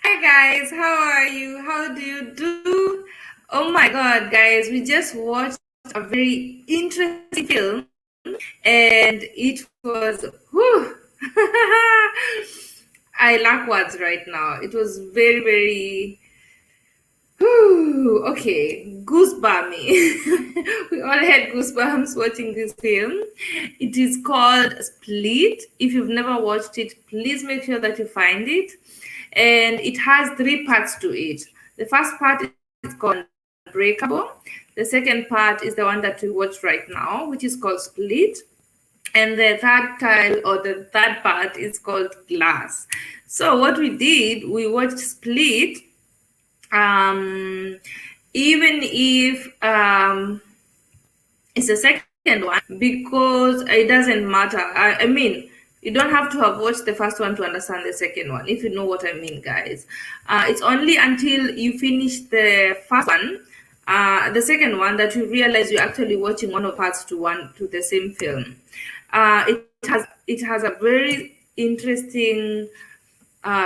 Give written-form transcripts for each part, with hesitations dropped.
Hi guys, how are you? How do you do? Oh my god, guys, we just watched a very interesting film and it was whew, I lack words right now. It was very, very whew, okay, goosebummy. We all had goosebumps watching this film. It is called Split. If you've never watched it, please make sure that you find it. And it has three parts to it. The first part is called Unbreakable. The second part is the one that we watch right now, which is called Split. And the third tile or the third part is called Glass. So what we did, we watched Split. Um, even if it's the second one, because it doesn't matter. I mean, you don't have to have watched the first one to understand the second one, if you know what I mean, guys. It's only until you finish the first one, the second one, that you realize you're actually watching one of parts to the same film. It has a very interesting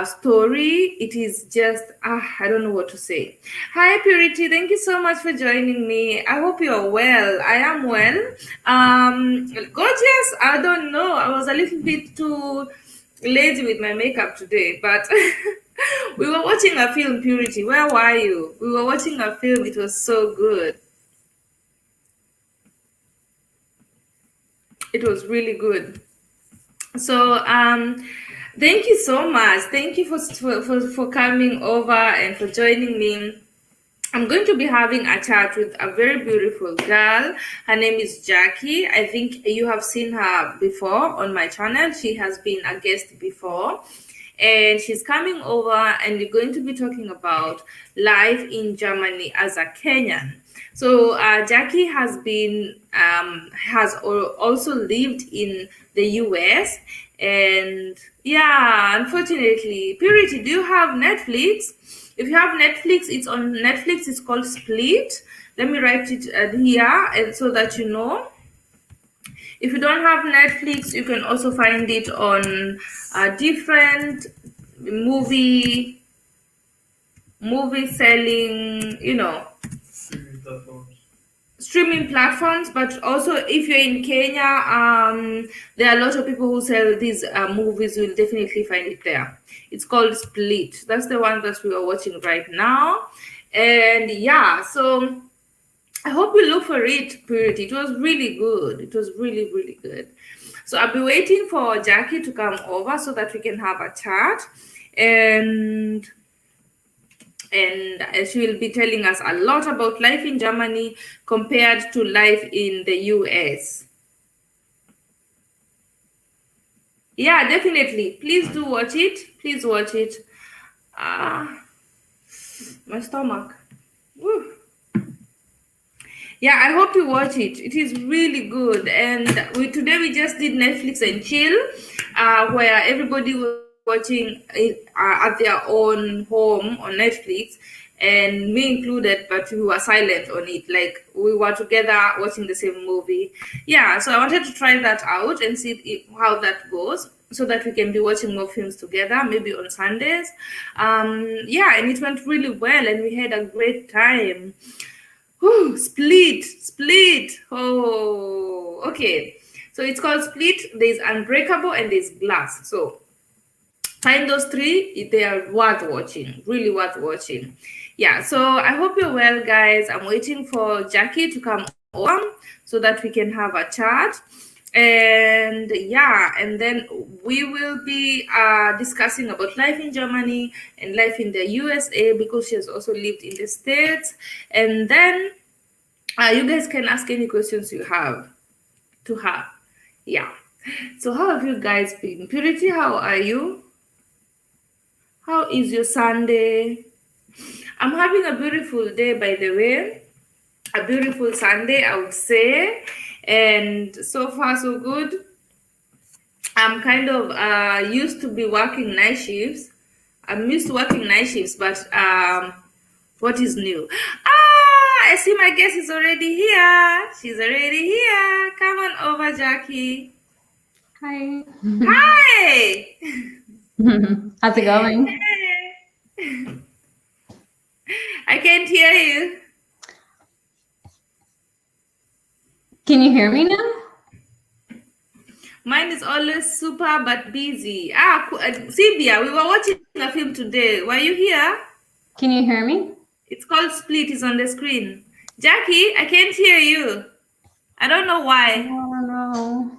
story. It is just I don't know what to say. Hi Purity, thank you so much for joining me. I hope you're well. I am well. Gorgeous, I don't know, I was a little bit too lazy with my makeup today, but we were watching a film. Purity, where were you? We were watching a film. It was so good. It was really good. So thank you so much. Thank you for coming over and for joining me. I'm going to be having a chat with a very beautiful girl. Her name is Jackie. I think you have seen her before on my channel. She has been a guest before. And she's coming over and we're going to be talking about life in Germany as a Kenyan. So Jackie has also lived in the US, and yeah, unfortunately, Purity, do you have Netflix? If you have Netflix, it's on Netflix. It's called Split. Let me write it here, and so that you know. If you don't have Netflix, you can also find it on different movie selling, streaming platforms. But also, if you're in Kenya, there are a lot of people who sell these movies. You'll definitely find it there. It's called Split. That's the one that we are watching right now. And yeah, so I hope you look for it, Purity. It was really good. It was really, really good. So I'll be waiting for Jackie to come over so that we can have a chat. And she will be telling us a lot about life in Germany compared to life in the US. Yeah, definitely. Please do watch it. Please watch it. My stomach. Woo. Yeah, I hope you watch it. It is really good. And today we just did Netflix and chill, where everybody was watching it at their own home on Netflix, and me included. But we were silent on it, like we were together watching the same movie. Yeah, so I wanted to try that out and see how that goes, so that we can be watching more films together, maybe on Sundays. Yeah, and it went really well, and we had a great time. Whew, split. Oh, okay. So it's called Split. There's Unbreakable and there's Glass. So find those three. They are worth watching. Really worth watching. Yeah. So I hope you're well, guys. I'm waiting for Jackie to come on so that we can have a chat. And yeah, and then we will be discussing about life in Germany and life in the USA, because she has also lived in the States. And then you guys can ask any questions you have to her. Yeah. So how have you guys been? Purity, how are you? How is your Sunday? I'm having a beautiful day, by the way. A beautiful Sunday, I would say. And so far, so good. I'm kind of used to be working night shifts. I'm used to working night shifts, but what is new? I see my guest is already here. She's already here. Come on over, Jackie. Hi. Hi. How's it going? Hey. I can't hear you. Can you hear me now? Mine is always super but busy. Sylvia, we were watching a film today. Were you here? Can you hear me? It's called Split. It's on the screen. Jackie, I can't hear you. I don't know why. Oh no.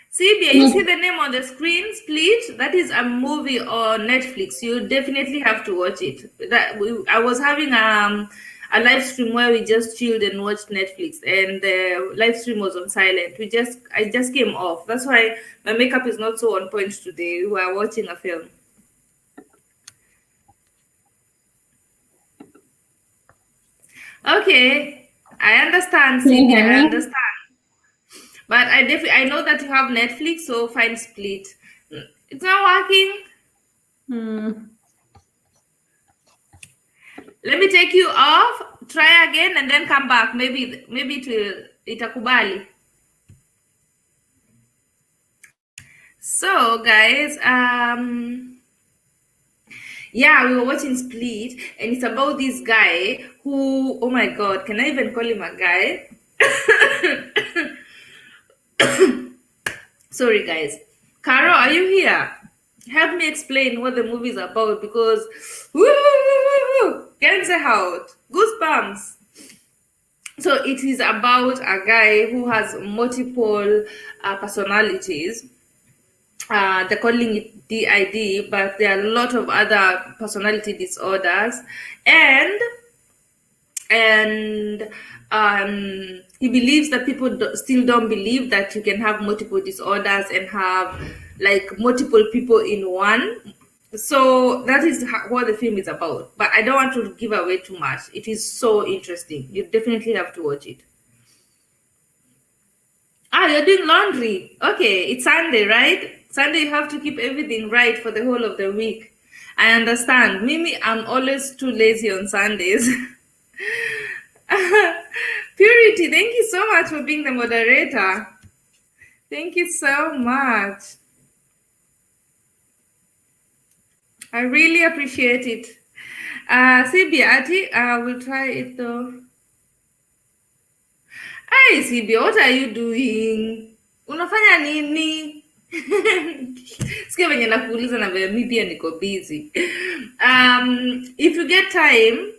Sylvia, you see the name on the screen, Split? That is a movie on Netflix. You definitely have to watch it. I was having a live stream where we just chilled and watched Netflix, and the live stream was on silent. I just came off. That's why my makeup is not so on point today. We are watching a film. Okay, I understand, Can you Sylvia. hear I me? understand. But I know that you have Netflix, so find Split. It's not working. Let me take you off. Try again and then come back. Maybe itakubali. So guys, yeah, we were watching Split, and it's about this guy who, oh my god, can I even call him a guy? Sorry guys. Caro, are you here? Help me explain what the movie is about, because can't say out. Goosebumps. So it is about a guy who has multiple personalities. They're calling it DID, but there are a lot of other personality disorders, and he believes that people still don't believe that you can have multiple disorders and have like multiple people in one. So that is what the film is about, but I don't want to give away too much. It is so interesting. You definitely have to watch it. You're doing laundry. Okay, it's Sunday, right? Sunday, you have to keep everything right for the whole of the week. I understand. Mimi, I'm always too lazy on Sundays. Purity, thank you so much for being the moderator. Thank you so much. I really appreciate it. Sibi, Ati, we'll try it though. Hey, Sibi, what are you doing? Unafanya nini? Sikia venye nakuuliza na venye mi pia niko busy. If you get time,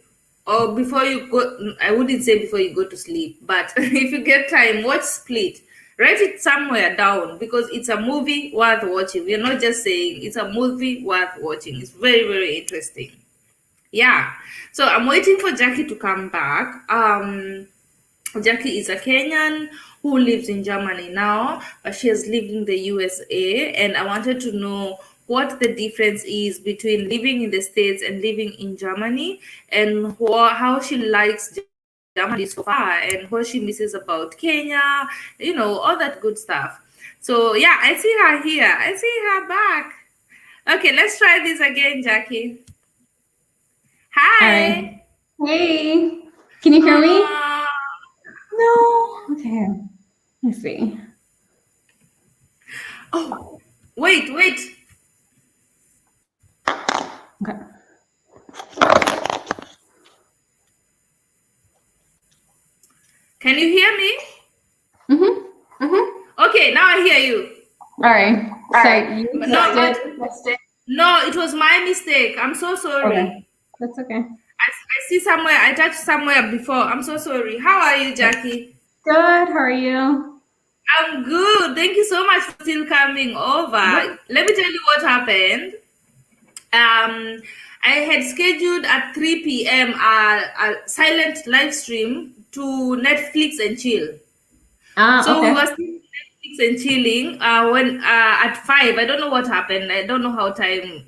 or before you go, I wouldn't say before you go to sleep, but if you get time, watch Split. Write it somewhere down, because it's a movie worth watching. We're not just saying, it's a movie worth watching. It's very, very interesting. Yeah. So I'm waiting for Jackie to come back. Jackie is a Kenyan who lives in Germany now, but she has lived in the USA, and I wanted to know what the difference is between living in the States and living in Germany, and how she likes Germany so far, and what she misses about Kenya, all that good stuff. So yeah, I see her here. I see her back. Okay, let's try this again, Jackie. Hi. All right. Hey, can you hear me? No. Okay. Let's see. Oh, wait. Okay. Can you hear me? Okay, now I hear you. All right. So you No, it was my mistake. I'm so sorry. Okay. That's okay. I see somewhere, I touched somewhere before. I'm so sorry. How are you, Jackie? Good. How are you? I'm good. Thank you so much for still coming over. Let me tell you what happened. I had scheduled at 3 p.m. a silent live stream to Netflix and chill. So okay. we were still Netflix and chilling. When at 5, I don't know what happened. I don't know how time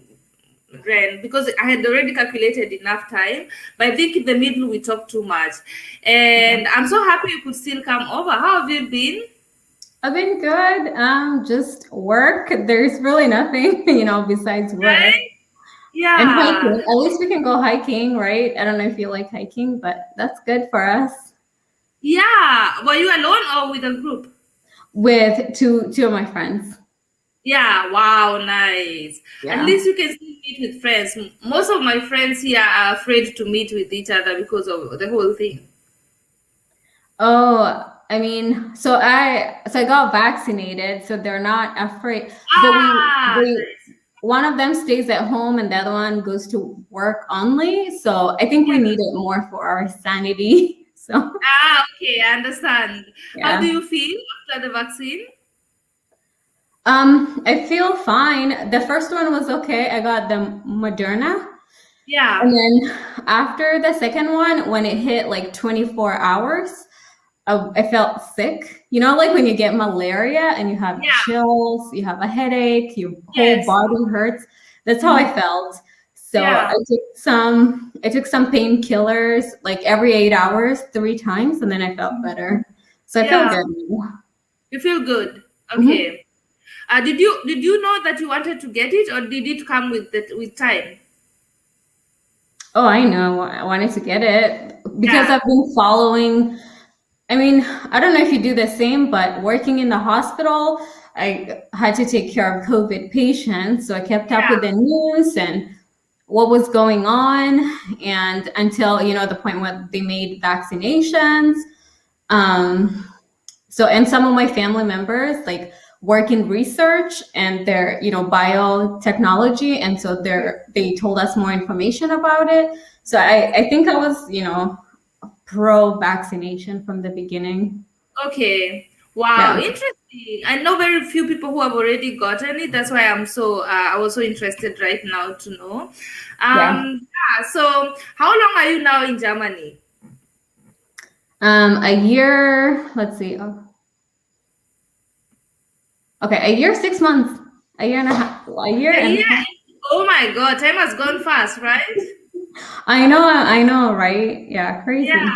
ran, because I had already calculated enough time. But I think in the middle we talked too much. And I'm so happy you could still come over. How have you been? I've been good. Just work. There's really nothing, besides work. Right? Yeah. And hiking. At least we can go hiking, right? I don't know if you like hiking, but that's good for us. Yeah. Were you alone or with a group? With two of my friends. Yeah, wow, nice. At Yeah. least you can still meet with friends. Most of my friends here are afraid to meet with each other because of the whole thing. Oh, I mean, so I got vaccinated, so they're not afraid. But Ah, they one of them stays at home and the other one goes to work only. So I think we yeah. need it more for our sanity. So Okay, I understand. How do yeah. you feel after the vaccine? I feel fine. The first one was okay. I got the Moderna. And Yeah, then after the second one, when it hit like 24 hours, I felt sick. You know, like when you get malaria and you have yeah, chills, you have a headache, your whole yes. body hurts. That's how I Mhm. felt. So Yeah, I took some painkillers like every 8 hours, 3 times, and then I felt better. So I feel yeah. good now. You feel good. Mhm. Okay. Did you know that you wanted to get it, or did it come with time? Oh, I know. I wanted to get it because Yeah, I've been following. I mean, I don't know if you do the same, but working in the hospital, I had to take care of COVID patients. So I kept up with yeah. the news and what was going on. And until, the point where they made vaccinations. Um, and some of my family members like work in research and they're, biotechnology. And so they told us more information about it. So I think I was, pro vaccination from the beginning. Okay. Wow, Yeah. interesting. I know very few people who have already gotten it. That's why I was so interested right now to know. Yeah. Yeah, so how long are you now in Germany? A year, let's see. Oh, okay, a year, 6 months, a year and a half, a year and a Yeah. half. Oh my God, time has gone fast, right? I know, right? Yeah, crazy. Yeah.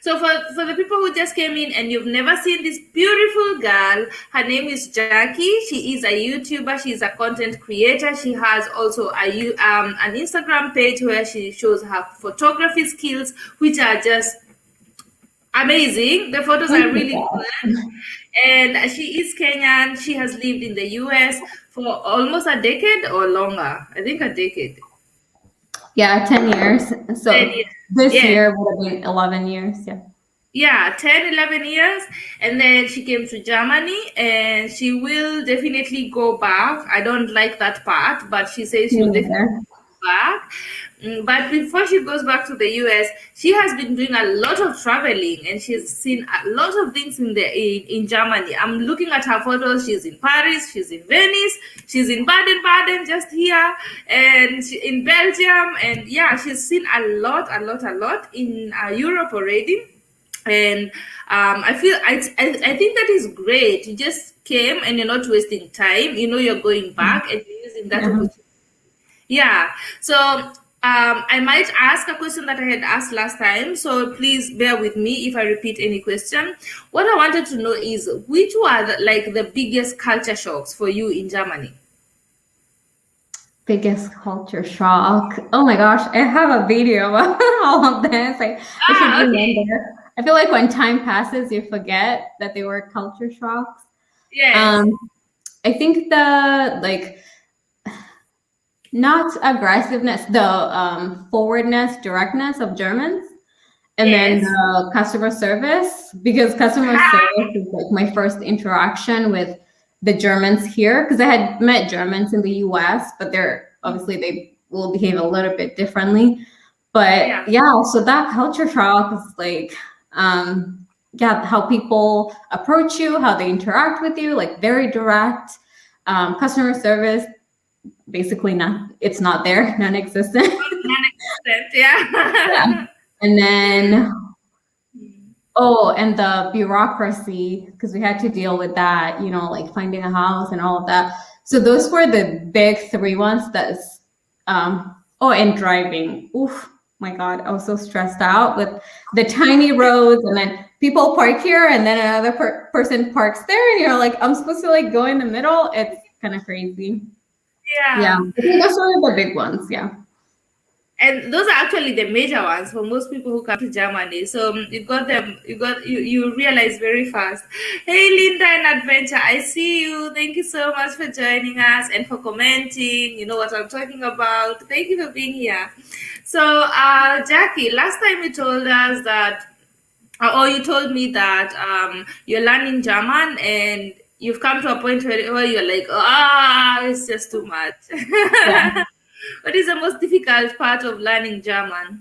So for the people who just came in and you've never seen this beautiful girl, her name is Jackie. She is a YouTuber. She's a content creator. She has also an Instagram page where she shows her photography skills, which are just amazing. The photos Thank are you, really God. good. And she is Kenyan. She has lived in the US for almost a decade or longer. I think a decade. Yeah, 10 years. 10 So years. this Yes. year would have been 11 years. Yeah. Yeah, 10, 11 years. And then she came to Germany and she will definitely go back. I don't like that part, but she says Me she'll definitely neither. go back. But before she goes back to the US, she has been doing a lot of traveling and she's seen a lot of things in Germany. I'm looking at her photos. She's in Paris, she's in Venice, she's in Baden-Baden just here, and in Belgium. And yeah, she's seen a lot in Europe already. And I think that is great. You just came and you're not wasting time. You know you're going back and you're using that Yeah. opportunity. Yeah. So I might ask a question that I had asked last time. So please bear with me if I repeat any question. What I wanted to know is which were the biggest culture shocks for you in Germany? Biggest culture shock. Oh my gosh, I have a video about all of this. I should Okay. remember. I feel like when time passes, you forget that they were culture shocks. Yes. Um, I think the like not aggressiveness, the forwardness, directness of Germans, and then Yes. the customer service, because customer service is like my first interaction with the Germans here, because I had met Germans in the US, but they're obviously they will behave a little bit differently. But Yeah. yeah, so that culture shock is like, yeah, how people approach you, how they interact with you, like very direct. Customer service, basically not, it's not there, non-existent. Non-existent. Yeah. Yeah. And then, oh, and the bureaucracy, because we had to deal with that, like finding a house and all of that. So those were the big three ones. Oh, and driving. Oof, my God, I was so stressed out with the tiny roads, and then people park here, and then another person parks there, and you're like, I'm supposed to like go in the middle. It's kind of crazy. Yeah, Yeah. I think those were the big ones. Yeah. And those are actually the major ones for most people who come to Germany. So you got them, you realize very fast. Hey, Linda and Adventure, I see you. Thank you so much for joining us and for commenting. You know what I'm talking about. Thank you for being here. So, Jackie, last time you told us that, or you told me that you're learning German and you've come to a point where you're like, it's just too much. Yeah. What is the most difficult part of learning German?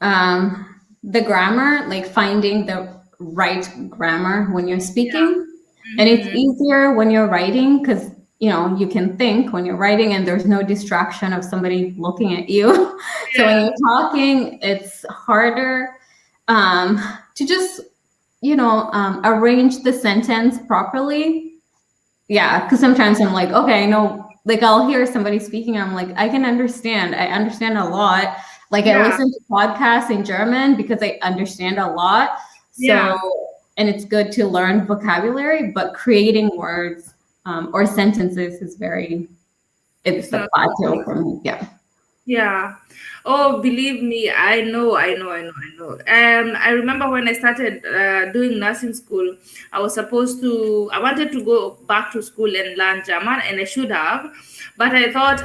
The grammar, like finding the right grammar when you're Yeah. speaking. And it's Mm-hmm. easier when you're writing because you can think when you're writing and there's no distraction of somebody looking at you. So when Yeah. you're talking, it's harder to just arrange the sentence properly. Yeah, because sometimes I'm like, okay, I know, like I'll hear somebody speaking, and I'm like, I understand a lot. Like I Yeah. listen to podcasts in German because I understand a lot. So, Yeah. and it's good to learn vocabulary, but creating words or sentences is it's It's the not so plateau easy. for me. Yeah. Yeah. Oh, believe me, I know. I remember when I started doing nursing school, I wanted to go back to school and learn German, and I should have. But I thought,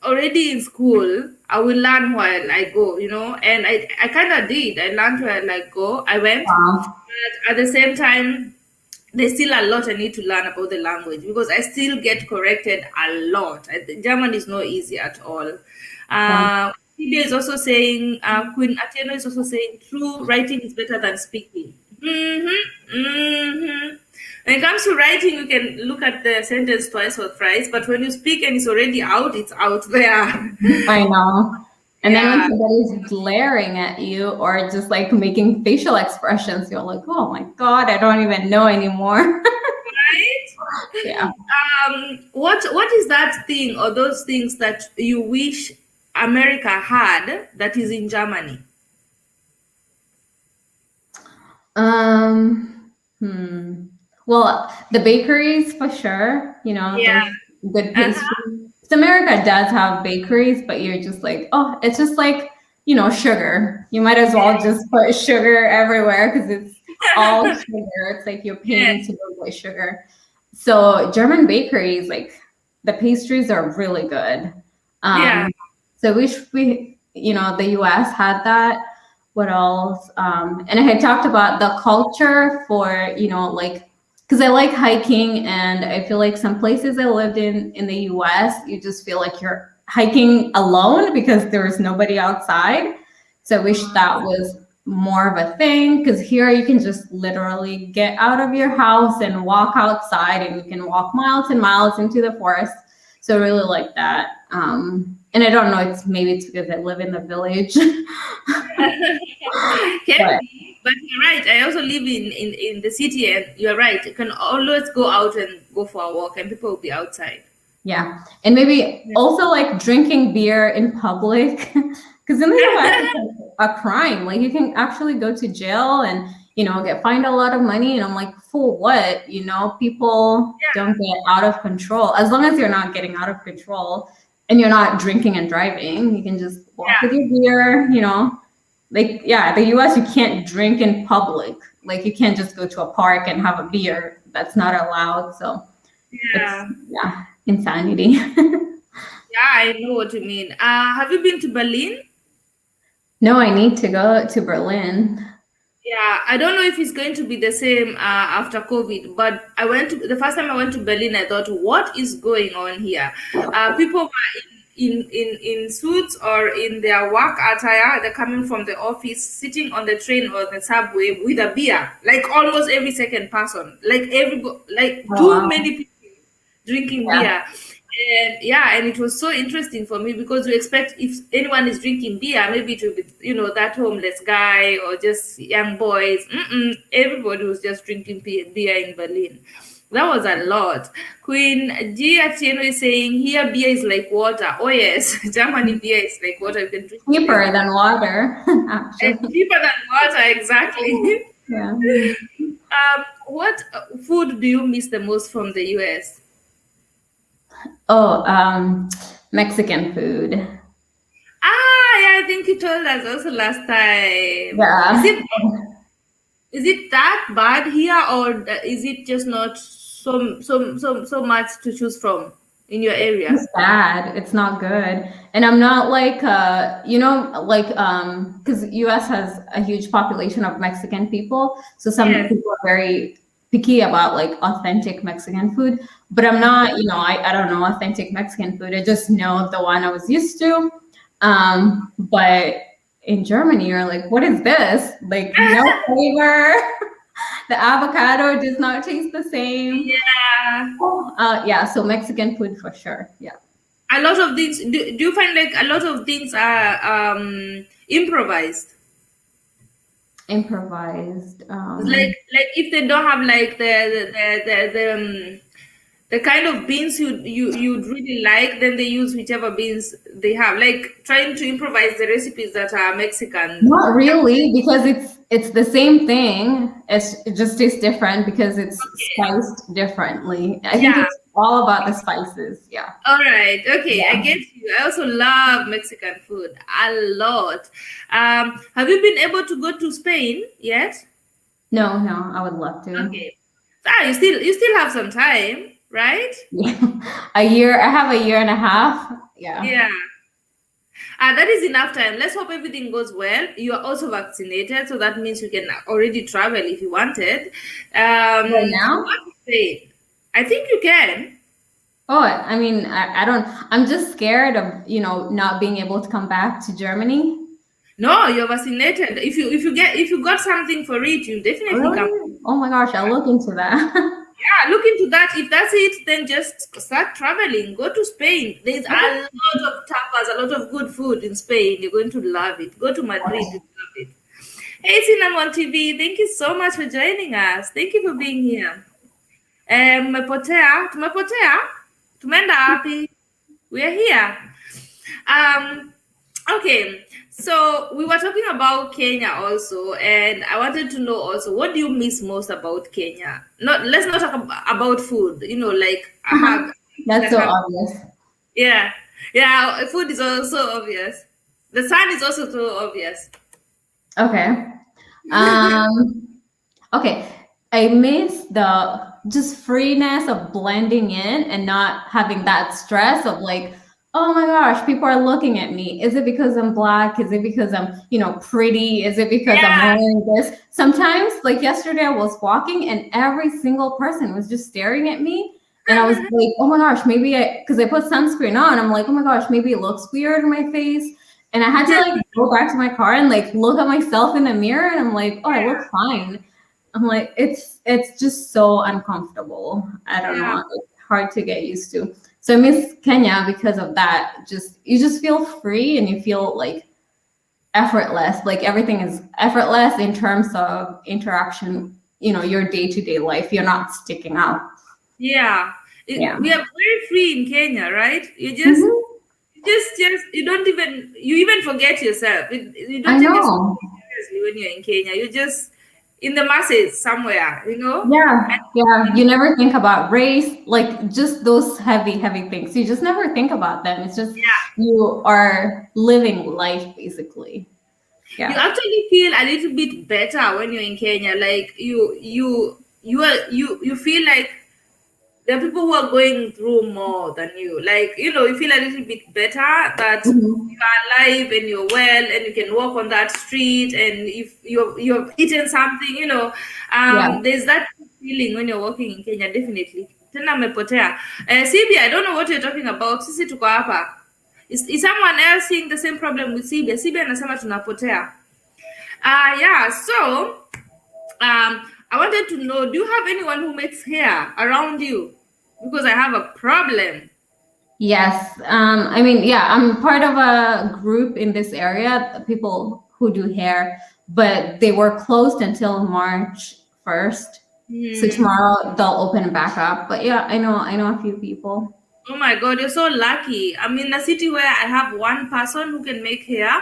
already in school, I will learn while I go, and I kind of did. I learned while I go. I went. Wow. But at the same time, there's still a lot I need to learn about the language because I still get corrected a lot. I think German is not easy at all. Wow. Lydia is also saying, Queen Atieno is also saying, true, writing is better than speaking. When it comes to writing, you can look at the sentence twice or thrice, but when you speak and it's already out, it's out there. I know. And then when Yeah, somebody's glaring at you or just like making facial expressions, you're like, oh my God, I don't even know anymore. right? Yeah. What is that thing or those things that you wish America had that is in Germany? Um, hmm. Well, the bakeries for sure, Yeah. those good Uh-huh. pastries. 'Cause America does have bakeries, but you're just like, oh, it's just like, sugar. You might as well just put sugar everywhere because it's all sugar. It's like you're paying Yes. to go buy sugar. So German bakeries, like the pastries are really good. Yeah. Um, so wish the US had that. What else? And I had talked about the culture for, like, because I like hiking, and I feel like some places I lived in the US, you just feel like you're hiking alone because there's nobody outside. So I wish that was more of a thing because here you can just literally get out of your house and walk outside, and you can walk miles and miles into the forest. So I really like that. And I don't know, maybe it's because I live in the village. Can But be, but you're right. I also live in the city, and you're right. You can always go out and go for a walk, and people will be outside. yeah, and maybe Yeah. also like drinking beer in public, because in the US it's like a crime. Like you can actually go to jail and get fined a lot of money. And I'm like, for what? People don't get out of control as long as you're not getting out of control and you're not drinking and driving. You can just walk with Yeah. your beer. Like yeah, the US you can't drink in public. Like you can't just go to a park and have a beer. That's not allowed. So it's Yeah. yeah, insanity. Yeah, I know what you mean. Have you been to Berlin? No, I need to go to Berlin. Yeah, I don't know if it's going to be the same after COVID, but the first time I went to Berlin, I thought, what is going on here? People were in suits or in their work attire. They're coming from the office, sitting on the train or the subway with a beer, like almost every second person, like Oh too wow. many people drinking Yeah. beer. And yeah, and it was so interesting for me because you expect if anyone is drinking beer, maybe it will be, that homeless guy or just young boys. Everybody was just drinking beer in Berlin. That was a lot. Queen Gia Tieno is saying here beer is like water. Oh yes, Germany beer is like water. You can drink it Cheaper every time. than water, And actually. cheaper than water, exactly. Yeah. What food do you miss the most from the US? Oh, Mexican food. you told us also last time. Yeah. Is it that bad here, or is it just not so much to choose from in your area? It's bad. It's not good. And I'm not like because US has a huge population of Mexican people. So some Yes. people are very picky about like authentic Mexican food. But I'm not, I don't know authentic Mexican food. I just know the one I was used to. But in Germany, you're like, what is this? Like no flavor. The avocado does not taste the same. Yeah. Yeah, so Mexican food for sure. Yeah. A lot of things. Do you find like a lot of things are improvised? Improvised. Like if they don't have like the kind of beans you'd really like, then they use whichever beans they have. Like trying to improvise the recipes that are Mexican. Not really, because it's the same thing. It just tastes different because it's spiced differently. I think Yeah. it's all about the spices. Yeah. All right. Okay, I Yeah. get you. I also love Mexican food a lot. Have you been able to go to Spain yet? No, no, I would love to. Okay. Ah, you still have some time, right? Yeah. A year. I have a year and a half. Yeah. Yeah. That is enough time. Let's hope everything goes well. You are also vaccinated, so that means you can already travel if you wanted. Right Go now? to Spain. I think you can. Oh, I mean, I don't. I'm just scared of not being able to come back to Germany. No, you're vaccinated. If you got something for it, you definitely come. Really? Oh my gosh, I'll look into that. Yeah, look into that. If that's it, then just start traveling. Go to Spain. There's a Okay. lot of tapas, a lot of good food in Spain. You're going to love it. Go to Madrid. Okay. You love it. Hey, Cinnamon TV, thank you so much for joining us. Thank you for being here. Tumepotea, tumeenda wapi? We're here. Um, okay, so we were talking about Kenya also, and I wanted to know also, what do you miss most about Kenya? Not let's not talk about food. Like I have That's that so have obvious. yeah, yeah. Food is also obvious. The sun is also so obvious. Okay. Um, okay. I miss the just freeness of blending in and not having that stress of like, oh my gosh, people are looking at me. Is it because I'm black? Is it because I'm, pretty? Is it because I'm Yeah. wearing this? Sometimes, like yesterday, I was walking and every single person was just staring at me. And I was like, oh my gosh, because I put sunscreen on. I'm like, oh my gosh, maybe it looks weird in my face. And I had to like go back to my car and like look at myself in the mirror and I'm like, oh, I look fine. I'm like, it's just so uncomfortable. I don't Yeah. know. It's hard to get used to. So I miss Kenya because of that. You just feel free and you feel like effortless. Like everything is effortless in terms of interaction, your day-to-day life. You're not sticking out. Yeah. Yeah. We are very free in Kenya, right? You just Mhm. you don't even forget yourself. You I don't take yourself know. seriously when you're in Kenya. You're just in the masses somewhere. Yeah, yeah. You never think about race, like just those heavy, heavy things. You just never think about them. It's just Yeah. you are living life basically. You Yeah. actually feel a little bit better when you're in Kenya. Like you feel like there are people who are going through more than you. Like, you feel a little bit better that you Mhm. are alive and you're well and you can walk on that street, and if you've eaten something. Yeah. There's that feeling when you're walking in Kenya, definitely. Tena mepotea. CB, I don't know what you're talking about. Sisi tuko hapa. Is someone else seeing the same problem with CB? CB anasema tunapotea. Yeah, so I wanted to know, do you have anyone who makes hair around you? Because I have a problem. Yes. I mean, yeah, I'm part of a group in this area, people who do hair, but they were closed until March 1st. So Hmm. tomorrow they'll open back up. But yeah, I know a few people. Oh my God, you're so lucky. I'm in a city where I have one person who can make hair,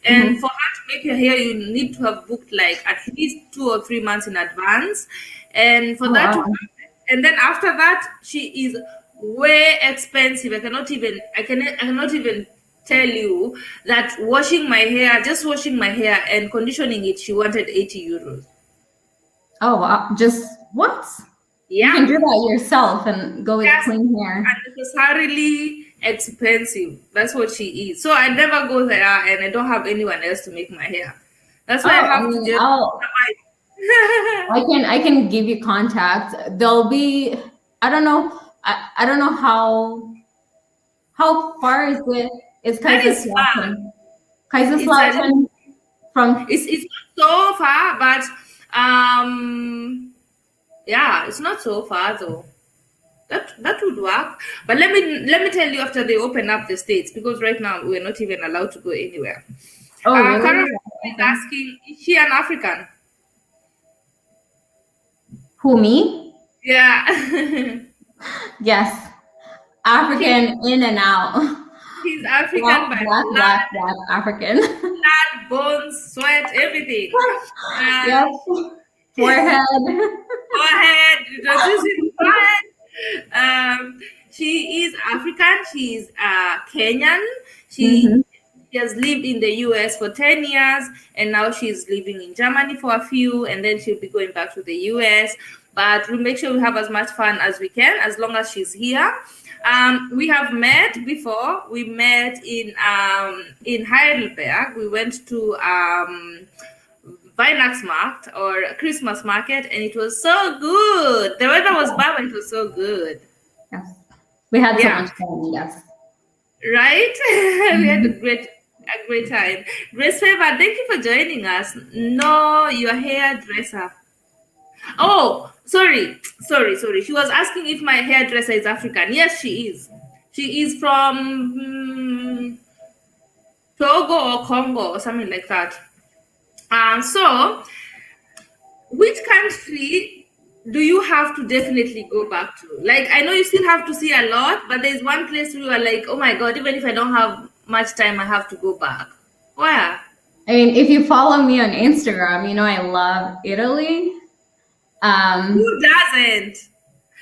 and Mhm. for her to make your hair, you need to have booked like at least 2 or 3 months in advance. And for Oh, that to wow. happen, and then after that, she is way expensive. I cannot even tell you that just washing my hair and conditioning it, she wanted 80 euros. Oh, wow. Just what? You can Yeah, do that yourself and go with just clean hair. unnecessarily expensive. That's what she is. So I never go there, and I don't have anyone else to make my hair. That's why I Oh, I have to mean, just survive. I can give you contacts. There'll be, I don't know, I don't know how far is it? Is That is far. Kaiserslautern? It's a Kaiserslautern from, it's not so far, but yeah, it's not so far though. That would work. But let me tell you after they open up the states, because right now we're not even allowed to go anywhere. oh, really? Carol is Okay. asking, is she an African? Who, me? Yeah. Yes. She's African in and out. she's Black, African by black, black, black, African. blood, bones, sweat, everything. Uh, Yep. Forehead. Go ahead. Does this is fine? She is African. She's Kenyan. She Hmm. she has lived in the US for 10 years, and now she's living in Germany for a few, and then she'll be going back to the US. But we'll make sure we have as much fun as we can as long as she's here. We have met before. We met in Heidelberg. We went to Weihnachtsmarkt or Christmas market, and it was so good. The weather was bad, but it was so good. Yes. We had so Yeah, much fun, yes. right? We had Mhm. a great time. Grace Favor, thank you for joining us. No, your hairdresser. Oh, sorry. She was asking if my hairdresser is African. Yes, she is. She is from Togo or Congo or something like that. So which country do you have to definitely go back to? Like, I know you still have to see a lot, but there's one place where you are like, oh my God, even if I don't have much time, I have to go back. Where? I mean, if you follow me on Instagram, you know I love Italy. Who doesn't?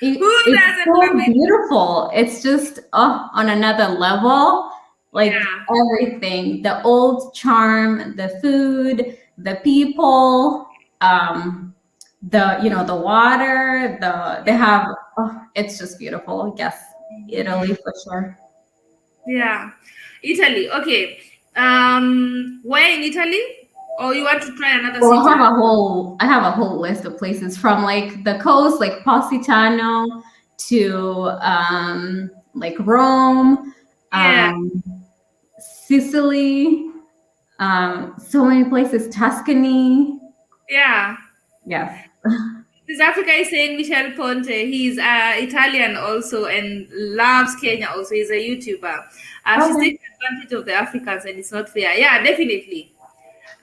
Who It's doesn't love so it? beautiful. It's just on another level. Like Yeah, everything, the old charm, the food, the people, the water, they have. Oh, it's just beautiful. Yes, Italy for sure. yeah. Italy. Okay. Where in Italy? Or you want to try another Well, city? I have a whole list of places from like the coast, like Positano, to like Rome, Yeah, um, Sicily, so many places, Tuscany. yeah. Yes. This Africa is saying Michel Ponte. He's Italian also and loves Kenya also. He's a YouTuber. She's Okay. taking advantage of the Africans and it's not fair. Yeah, definitely.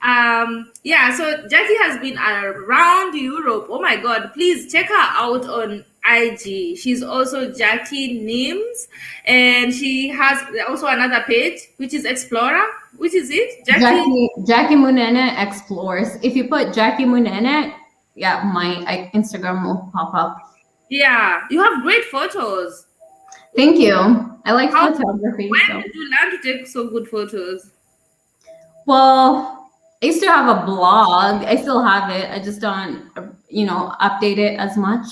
Yeah, so Jackie has been around Europe. Oh my God, please check her out on IG. She's also Jackie Nims, and she has also another page which is Explorer. Which is it? Jackie. Jackie Munene explores. If you put Jackie Munene, yeah, my Instagram will pop up. Yeah, you have great photos. Thank you. I like How? photography, When so. did you learn to take so good photos? Well, I used to have a blog. I still have it. I just don't, update it as much.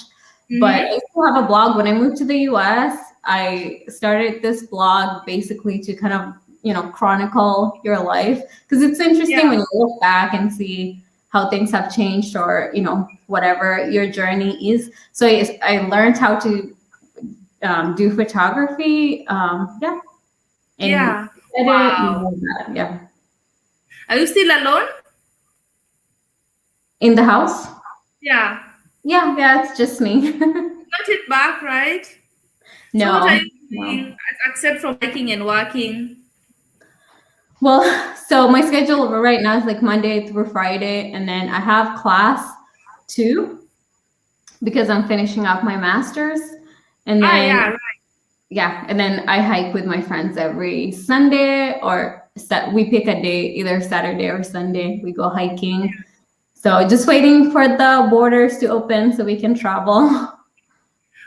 But Mm-hmm. I still have a blog. When I moved to the US, I started this blog basically to kind of, chronicle your life. Because it's interesting Yeah, when you look back and see how things have changed or, whatever your journey is. So I learned how to do photography. Yeah. And yeah. edit and Wow. all that. Yeah. Are you still alone? In the house. Yeah. Yeah, yeah, it's just me. Got it back, right? So what are No, you no. doing except from working and working? Well, so my schedule right now is like Monday through Friday, and then I have class too because I'm finishing up my master's. And Yeah, then, right. yeah, and then I hike with my friends every Sunday or we pick a day, either Saturday or Sunday, we go hiking. So just waiting for the borders to open so we can travel.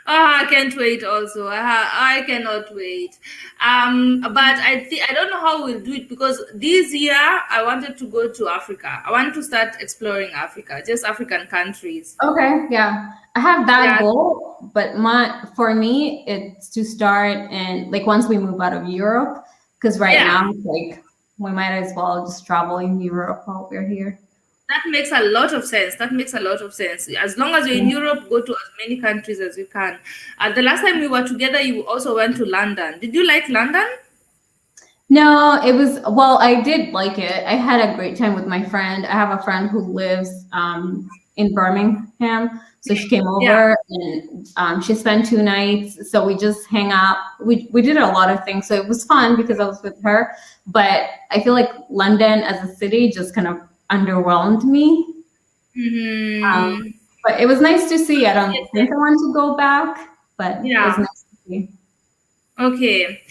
I can't wait also. I cannot wait. But I don't know how we'll do it because this year I wanted to go to Africa. I want to start exploring Africa, just African countries. Okay, yeah. I have that Yeah, goal, but my for me it's to start and like once we move out of Europe, because right yeah. now it's like we might as well just travel in Europe while we're here. That makes a lot of sense. That makes a lot of sense. As long as you're in Europe, go to as many countries as you can. The last time we were together, you also went to London. Did you like London? No, it was well, I did like it. I had a great time with my friend. I have a friend who lives in Birmingham. So she came Yeah. over and she spent 2 nights. So we just hang out. We did a lot of things. So it was fun because I was with her. But I feel like London as a city just kind of underwhelmed me. Um, Hmm. but it was nice to see. I don't think I want to go back, but it was Yeah. nice to see. Okay.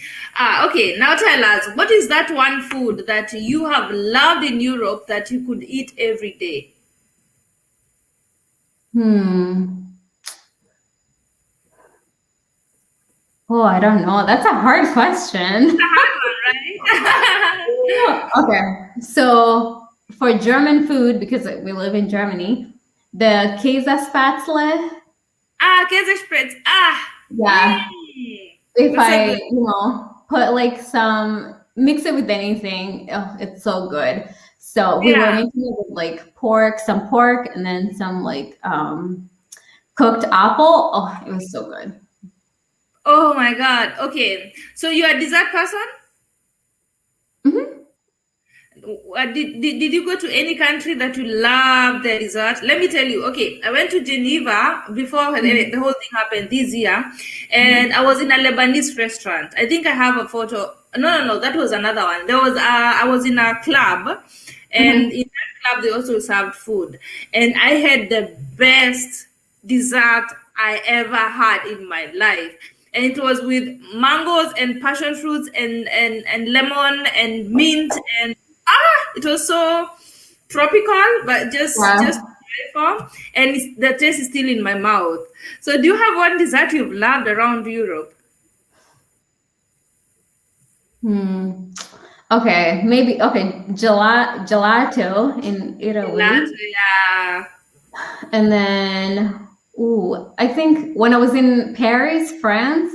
Okay. Now tell us, what is that one food that you have loved in Europe that you could eat every day? Hmm. Oh, I don't know. That's a hard question. Right? Okay, so for German food, because we live in Germany, the Käsespätzle, Käsespread. yeah, if That's so I, good. put like mix it with anything, oh, it's so good. So we were Yeah. making it with like some pork, and then some like cooked apple. Oh, it was so good. Oh my God. Okay. So you're a dessert person? Hmm. Did you go to any country that you love the dessert? Let me tell you. Okay, I went to Geneva before the whole thing happened this year, and I was in a Lebanese restaurant. I think I have a photo. No, no, no, that was another one. There was I was in a club, and Hmm. in that club they also served food, and I had the best dessert I ever had in my life. And it was with mangoes and passion fruits and lemon and mint and it was so tropical, but just Yeah. for, and the taste is still in my mouth. So, do you have one dessert you've loved around Europe? Hmm. Okay, maybe okay, gelato in Gelato, Italy. yeah. And then, ooh, I think when I was in Paris, France,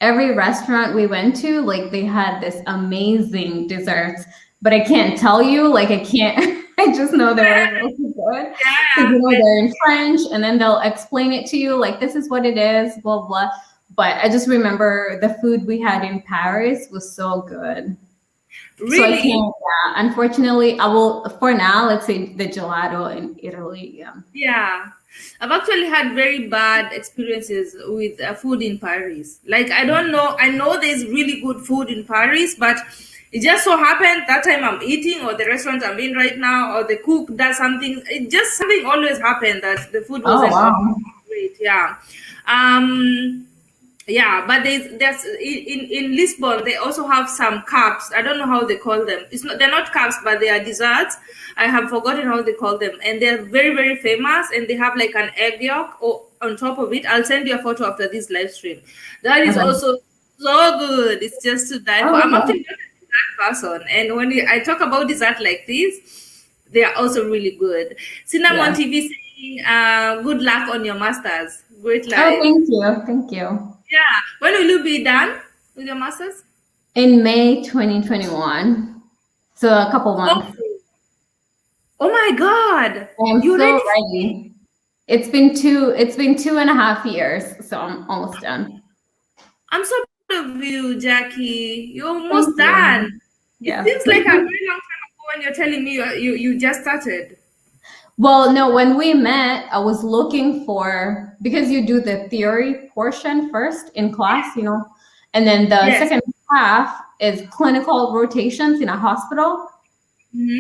every restaurant we went to, like they had this amazing desserts. But I can't tell you, like I can't. I just know they were really good because Yeah, they're in French, and then they'll explain it to you, like this is what it is, blah blah. But I just remember the food we had in Paris was so good. So I can't. really. Yeah, unfortunately, I will for now. Let's say the gelato in Italy. Yeah. Yeah, I've actually had very bad experiences with food in Paris. Like, I don't know, I know there's really good food in Paris, but it just so happened that time I'm eating, or the restaurant I'm in right now, or the cook does something. It just something always happened that the food Oh wasn't always wow. great. Yeah. Um, yeah, but there's in Lisbon they also have some cups. I don't know how they call them. It's not, they're not cups, but they are desserts. I have forgotten how they call them, and they're very famous. And they have like an egg yolk on top of it. I'll send you a photo after this live stream. That is Okay. also so good. It's just to die for. Oh, I'm okay. actually not a dessert person, and when I talk about dessert like this, they are also really good. Cinnamon Yeah. TV saying, "Good luck on your masters. Great Oh, life." thank you. Thank you. Yeah. When will you be done with your masters? In May 2021. So a couple Oh, months. oh my God. I am You so already ready. It's been 2.5 years, so I'm almost done. I'm so proud of you, Jackie. You're Thank almost you. done. It Yeah. seems like a very long time ago when you're telling me you just started. Well, no, when we met, I was looking for because you do the theory portion first in class, and then the Yes. second half is clinical rotations in a hospital.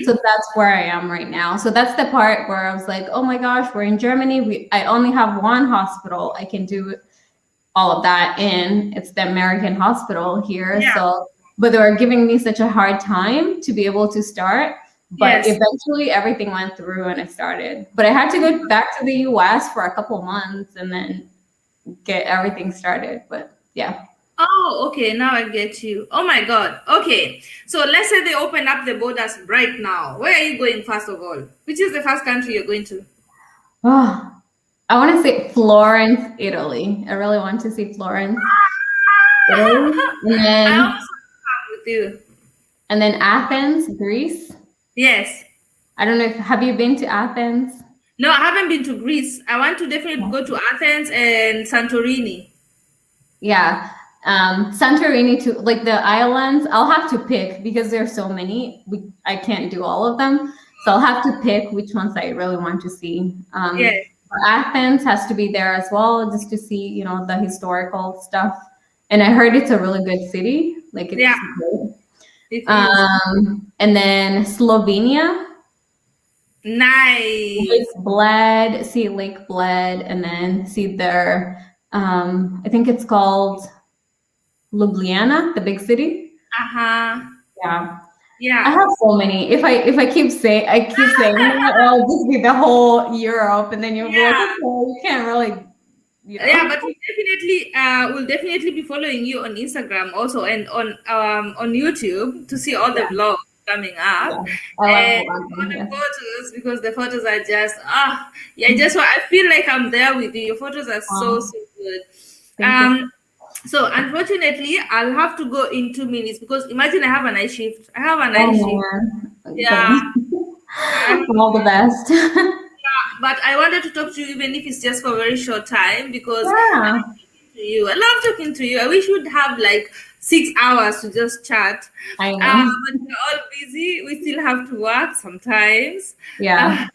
So Mm-hmm. that's where I am right now. So that's the part where I was like, oh my gosh, we're in Germany. I only have one hospital I can do all of that in. It's the American hospital here. Yeah. So, but they were giving me such a hard time to be able to start. But Yes. eventually everything went through and I started. But I had to go back to the US for a couple months and then get everything started. But yeah. Oh, okay. Now I get you. Oh my God. Okay. So let's say they open up the borders right now. Where are you going first of all? Which is the first country you're going to? Oh, I want to say Florence, Italy. I really want to see Florence, Italy, I also come with you. and then Athens, Greece. Yes. I don't know if have you been to Athens? No, I haven't been to Greece. I want to definitely go to Athens and Santorini. Yeah. Santorini too, like the islands, I'll have to pick because there's so many. I can't do all of them. So I'll have to pick which ones I really want to see. Yes. Athens has to be there as well, just to see, the historical stuff. And I heard it's a really good city. Like Yeah, it's good. it is. And then Slovenia, Lake Nice. Bled, see Lake Bled, and then see their, I think it's called Ljubljana, the big city. Uh-huh. Yeah. I Yeah. have so many. If I keep saying that, it'll just be the whole Europe, and then you'll be like, Yeah. okay, you can't really, Yeah, but we'll definitely be following you on Instagram also and on YouTube to see all the Yeah, vlogs coming up yeah. I love and all vlogging. the Yes. photos because the photos are just yeah, I feel like I'm there with you. Your photos are so Um, so good. thank you. Um so unfortunately I'll have to go in 2 minutes because imagine I have a night shift. I have a Oh night shift. man, Yeah. I all the best. but I wanted to talk to you even if it's just for a very short time because I Yeah, love talking to you. I love talking to you. I wish we'd have like 6 hours to just chat. I know. But we're all busy. We still have to work sometimes. Yeah, Uh,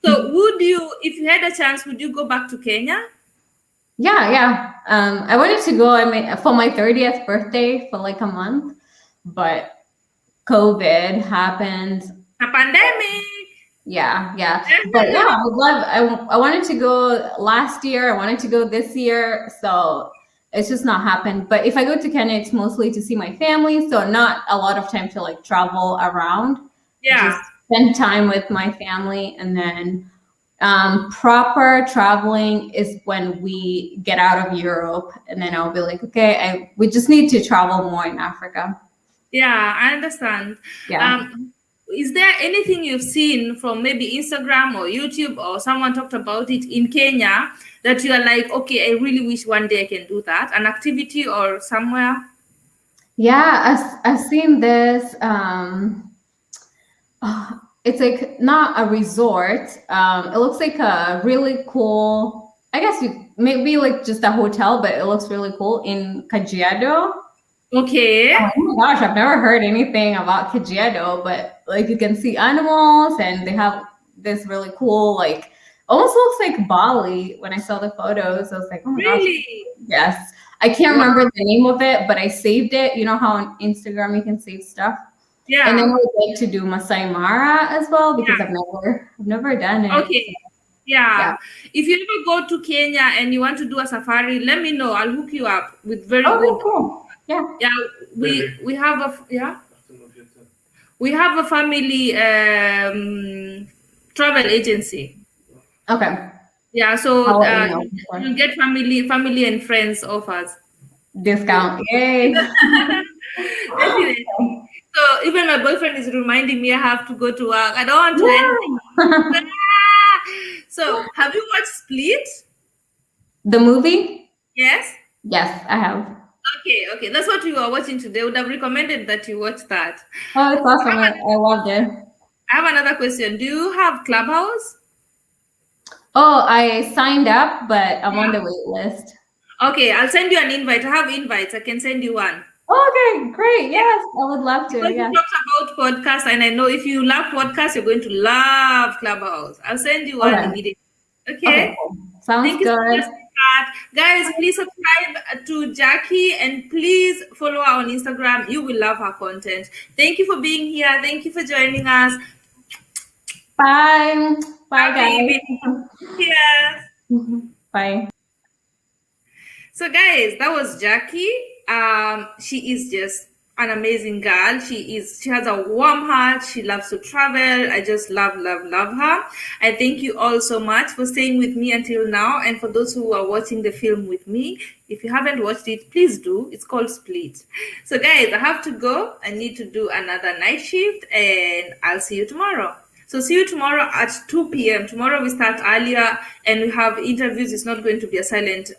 so would you, if you had a chance, would you go back to Kenya? yeah, yeah. I wanted to go. I mean, for my 30th birthday for like a month, but COVID happened. A pandemic. Yeah, yeah. But yeah, I would love I wanted to go last year, I wanted to go this year, so it's just not happened. But if I go to Kenya, it's mostly to see my family, so not a lot of time to like travel around. Just Yeah. spend time with my family, and then proper traveling is when we get out of Europe, and then I'll be like, okay, we just need to travel more in Africa. Yeah, I understand. Yeah. Um, is there anything you've seen from maybe Instagram or YouTube or someone talked about it in Kenya that you are like, okay, I really wish one day I can do that? An activity or somewhere? Yeah, I've seen this. It's like not a resort. It looks like a really cool. I guess you maybe like just a hotel, but it looks really cool in Kajiado. Okay. Oh my gosh, I've never heard anything about Kajiado, but like you can see animals, and they have this really cool, like almost looks like Bali. When I saw the photos, I was like, oh my gosh, Really? yes. I can't Wow. remember the name of it, but I saved it. You know how on Instagram you can save stuff. And then I Yeah. would like to do Masai Mara as well because Yeah. I've never done it. So, Okay. yeah. Yeah. If you ever go to Kenya and you want to do a safari, let me know. I'll hook you up with very Okay, good. cool. Yeah. Yeah, we have a family travel agency. Okay. Yeah, so I'll let you know for sure. you get family and friends offers. Discount. Yay. Definitely. So even my boyfriend is reminding me I have to go to work. I don't want to end. Yeah. So have you watched Split? The movie? Yes. Yes, I have. Okay, okay. That's what we were watching today. Would have recommended that you watch that. Oh, it's awesome. I loved it. I have another question. Do you have Clubhouse? Oh, I signed up, but I'm on the wait list. Okay, I'll send you an invite. I have invites. I can send you one. Okay, great. Yeah, Yes, I would love to. because we Yeah. talked about podcasts, and I know if you love podcasts, you're going to love Clubhouse. I'll send you one Okay. immediately. Okay, Okay. cool. Sounds Thank you so good. much, sweetheart. Guys, please subscribe to Jackie and please follow her on Instagram. You will love her content. Thank you for being here. Thank you for joining us. Bye. Bye, Happy evening. guys. Yes. Bye. So, guys, that was Jackie. She is just an amazing girl. She has a warm heart. She loves to travel. I just love her. I thank you all so much for staying with me until now, and for those who are watching the film with me. If you haven't watched it, please do. It's called Split. So guys, I have to go. I need to do another night shift, and I'll see you tomorrow. So see you tomorrow at 2 p.m. Tomorrow we start earlier and we have interviews. It's not going to be a silent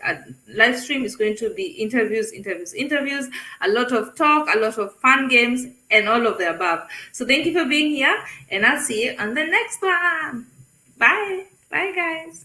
live stream. It's going to be interviews, a lot of talk, a lot of fun games, and all of the above. So thank you for being here, and I'll see you on the next one. Bye. Bye, guys.